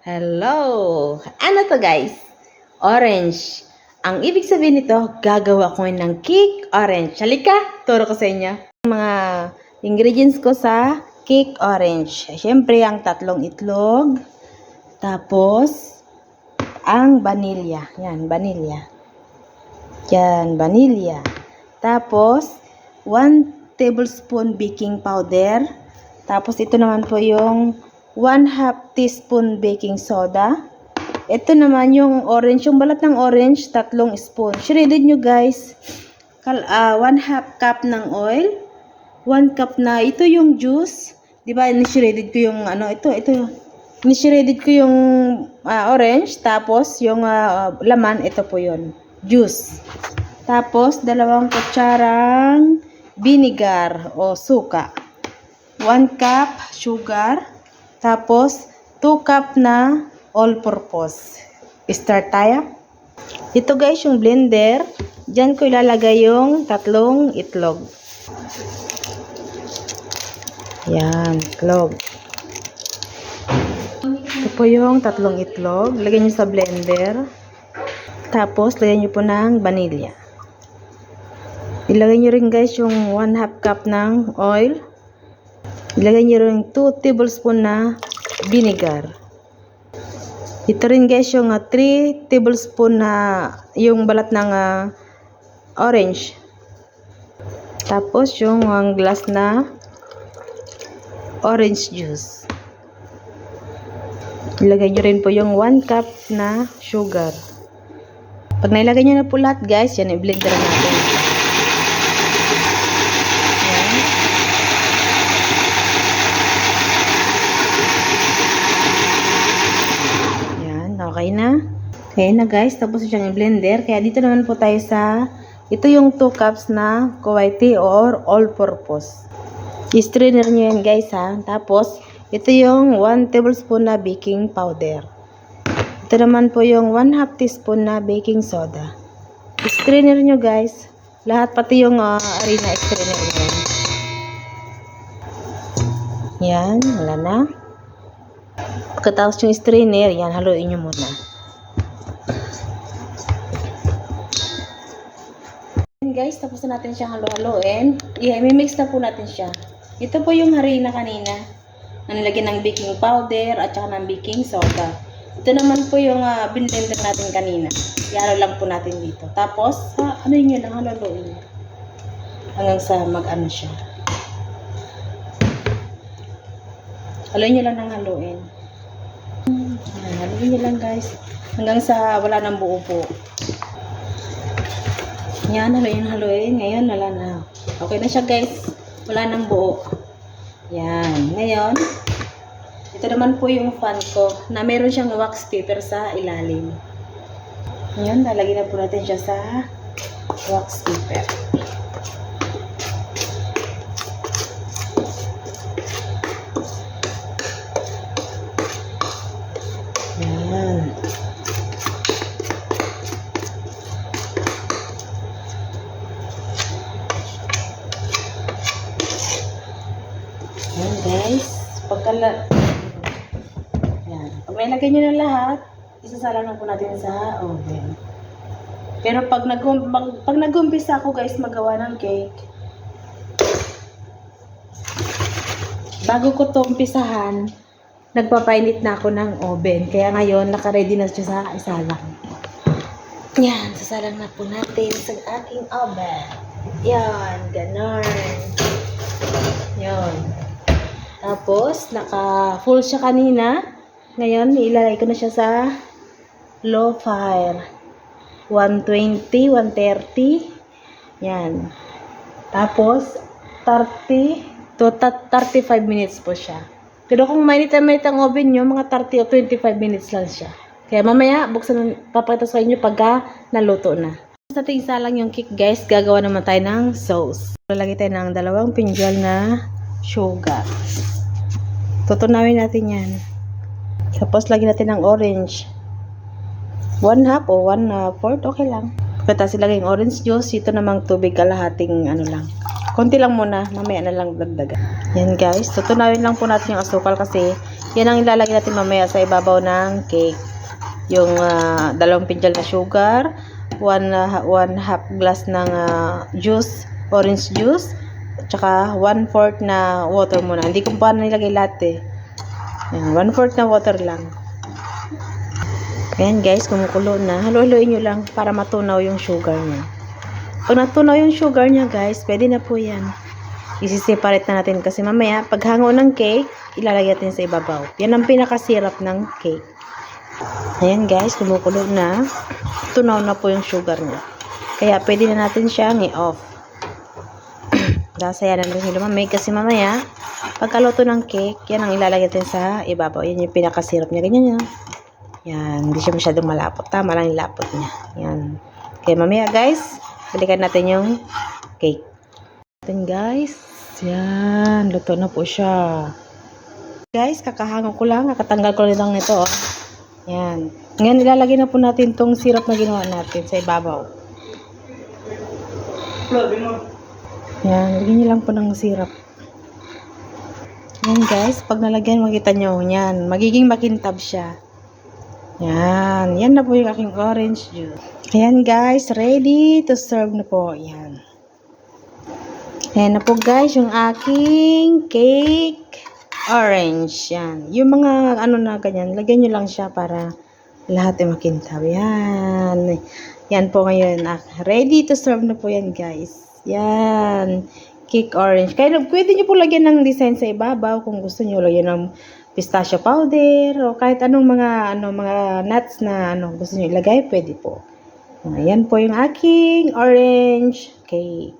Hello! Ano to guys? Orange. Ang ibig sabihin nito, gagawa ko ng cake orange. Halika, turo ko sa inyo. Mga ingredients ko sa cake orange. Siyempre, ang tatlong itlog. Tapos, ang vanilla. Yan, vanilla. Yan, vanilla. Tapos, 1 tablespoon baking powder. Tapos, ito naman po yung 1/2 teaspoon baking soda. Ito naman yung orange, yung balat ng orange, 3 spoon. Shredded nyo guys. 1/2 cup ng oil. 1 cup na, ito yung juice. Diba, ni-shredded ko yung, ito. Ni-shredded ko yung orange. Tapos, yung laman, ito po yun. Juice. Tapos, 2 kutsarang vinegar o suka. 1 cup sugar. Tapos, 2 cup na all-purpose. Start tayo. Ito guys, yung blender. Diyan ko ilalagay yung 3 itlog. Yan, itlog. Ito po yung 3 itlog. Lagyan nyo sa blender. Tapos, lagyan nyo po ng vanilla. Ilagay nyo rin guys yung 1/2 cup ng oil. Ilagay nyo rin 2 tablespoon na vinegar. Ito rin guys yung 3 tablespoon na yung balat ng orange. Tapos yung glass na orange juice. Ilagay nyo rin po yung 1 cup na sugar. Pag nailagay nyo na po lahat guys, yan i-blender natin. Okay na. Okay na guys. Tapos siyang i-blender. Kaya dito naman po tayo sa, ito yung 2 cups na kuwaiti or all-purpose. I-strainer nyo yan guys ha. Tapos, ito yung 1 tablespoon na baking powder. Ito naman po yung 1/2 teaspoon na baking soda. I-strainer nyo guys. Lahat pati yung arena i-strainer nyo. Yan. Wala na. Pagkatapos yung strainer, yan, haluin nyo muna. And guys, tapos na natin siyang halu-haluin. I-mix na po natin siya. Ito po yung harina kanina. Na nilagyan ng baking powder at saka ng baking soda. Ito naman po yung binlender natin kanina. I-halo lang po natin dito. Tapos, ano yun lang, haluin. Hanggang sa mag-ano siya. Haluin nyo lang ng haluin. Haluin nyo lang guys. Hanggang sa wala nang buo po. Yan, haluin. Ngayon, wala na. Okay na siya guys. Wala nang buo. Yan. Ngayon, ito naman po yung fan ko na meron siyang wax paper sa ilalim. Ngayon, lalagyan na po natin siya sa wax paper. Yan. Yan guys. Yan. Pag nailagay nyo na lahat, isasalang na po natin sa oven. Pero pag nag-umpisa ako guys magawa ng cake, bago ko to umpisahan, nagpapainit na ako ng oven. Kaya ngayon, naka-ready na siya sa isalang. Yan, sasalang na po natin sa ating oven. Yan, ganon. Yan. Tapos, naka-full siya kanina. Ngayon, ilalagay ko na siya sa low fire. 120, 130. Yan. Tapos, 30 to 35 minutes po siya. Pero kung mainit ang oven nyo, mga 30 o 25 minutes lang siya. Kaya mamaya, papakita sa inyo pagka naluto na. Sa ating isalang yung cake guys, gagawa naman tayo ng sauce. Lalagay tayo ng 2 pinjal na sugar. Tutunawin natin yan. Tapos lagyan natin ng orange. 1/2 o 1/4, okay lang. Pagkatapos ilagay yung orange juice, ito namang tubig kalahating ano lang. Konti lang muna, mamaya na lang dagdagan. Yan guys, tutunawin lang po natin yung asukal kasi yan ang ilalagay natin mamaya sa ibabaw ng cake. Yung 2 pintal na sugar, 1 half glass ng juice, orange juice, tsaka 1/4 na water muna. Hindi ko pa nilagay lahat eh. Yan, 1/4 na water lang. Ayan guys, kumukulo na. Halo-haloin nyo lang para matunaw yung sugar niya. Pag natunaw yung sugar niya guys, pwede na po yan. Isi-separate na natin kasi mamaya, pag hango ng cake, ilalagay natin sa ibabaw. Yan ang pinakasirap ng cake. Ayan guys, kumukulo na. Tunaw na po yung sugar niya. Kaya pwede na natin siyang i-off. Dasayan na rin lumamig kasi mamaya, pagkaluto ng cake, yan ang ilalagay natin sa ibabaw. Yan yung pinakasirap niya. Ganyan yan. Yan, hindi siya masyadong malapot. Tama lang yung lapot niya. Yan. Kaya mamaya guys, balikan natin yung cake. Ayan guys. Yan, luto na po siya. Guys, kakahango ko lang. Kakatanggal ko lang nito. Oh. Yan. Ngayon, ilalagay na po natin tong syrup na ginawa natin sa ibabaw. Yan, lagyan niyo lang po ng syrup. Yan guys, pag nalagyan, makita nyo. Yan, magiging makintab siya. Yan. Yan na po yung aking orange juice. Ayan guys, ready to serve na po. Yan. Ayan na po guys, yung aking cake orange. Yan. Yung mga ano na ganyan, lagyan nyo lang siya para lahat ay makintab. Yan. Yan po ngayon. Ready to serve na po yan guys. Yan. Cake orange. Kaya pwede nyo po lagyan ng design sa ibabaw kung gusto nyo lagyan ng pistachio powder o kahit anong mga nuts na gusto niyo ilagay, pwede po. Ayan po yung aking orange cake.